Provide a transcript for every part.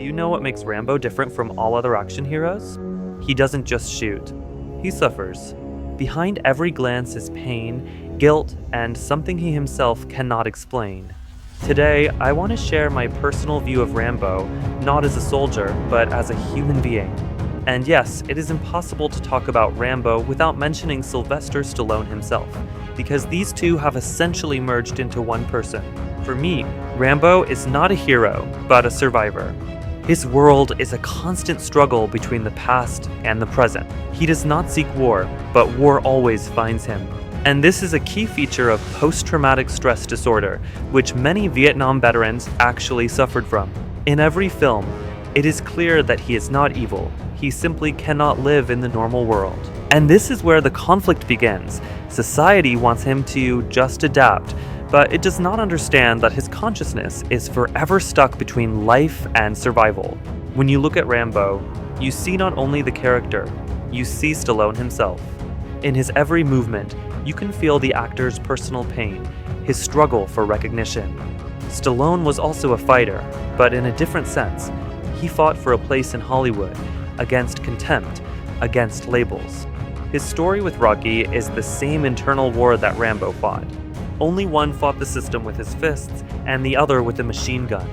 Do you know what makes Rambo different from all other action heroes? He doesn't just shoot. He suffers. Behind every glance is pain, guilt, and something he himself cannot explain. Today, I want to share my personal view of Rambo, not as a soldier, but as a human being. And yes, it is impossible to talk about Rambo without mentioning Sylvester Stallone himself, because these two have essentially merged into one person. For me, Rambo is not a hero, but a survivor. His world is a constant struggle between the past and the present. He does not seek war, but war always finds him. And this is a key feature of post-traumatic stress disorder, which many Vietnam veterans actually suffered from. In every film, it is clear that he is not evil. He simply cannot live in the normal world. And this is where the conflict begins. Society wants him to just adapt, but it does not understand that his consciousness is forever stuck between life and survival. When you look at Rambo, you see not only the character, you see Stallone himself. In his every movement, you can feel the actor's personal pain, his struggle for recognition. Stallone was also a fighter, but in a different sense. He fought for a place in Hollywood, against contempt, against labels. His story with Rocky is the same internal war that Rambo fought. Only one fought the system with his fists, and the other with a machine gun.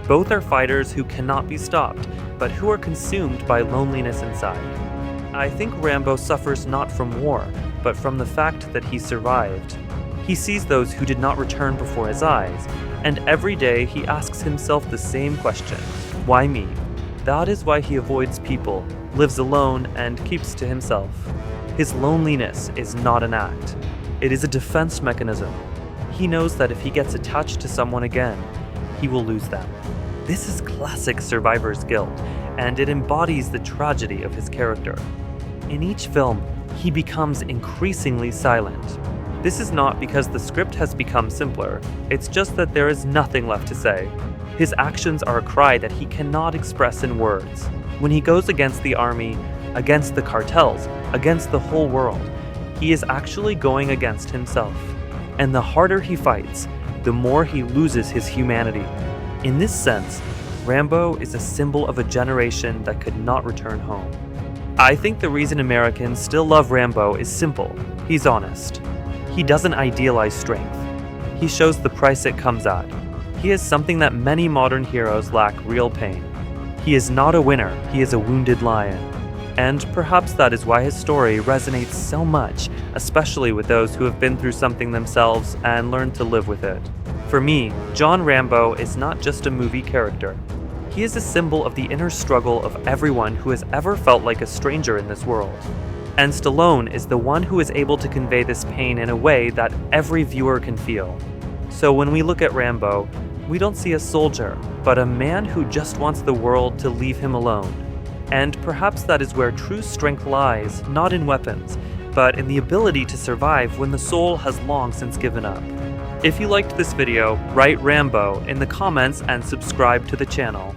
Both are fighters who cannot be stopped, but who are consumed by loneliness inside. I think Rambo suffers not from war, but from the fact that he survived. He sees those who did not return before his eyes, and every day he asks himself the same question: why me? That is why he avoids people, lives alone, and keeps to himself. His loneliness is not an act. It is a defense mechanism. He knows that if he gets attached to someone again, he will lose them. This is classic survivor's guilt, and it embodies the tragedy of his character. In each film, he becomes increasingly silent. This is not because the script has become simpler, it's just that there is nothing left to say. His actions are a cry that he cannot express in words. When he goes against the army, against the cartels, against the whole world, he is actually going against himself. And the harder he fights, the more he loses his humanity. In this sense, Rambo is a symbol of a generation that could not return home. I think the reason Americans still love Rambo is simple. He's honest. He doesn't idealize strength. He shows the price it comes at. He is something that many modern heroes lack: real pain. He is not a winner, he is a wounded lion. And perhaps that is why his story resonates so much, especially with those who have been through something themselves and learned to live with it. For me, John Rambo is not just a movie character. He is a symbol of the inner struggle of everyone who has ever felt like a stranger in this world. And Stallone is the one who is able to convey this pain in a way that every viewer can feel. So when we look at Rambo, we don't see a soldier, but a man who just wants the world to leave him alone. And perhaps that is where true strength lies, not in weapons, but in the ability to survive when the soul has long since given up. If you liked this video, write Rambo in the comments and subscribe to the channel.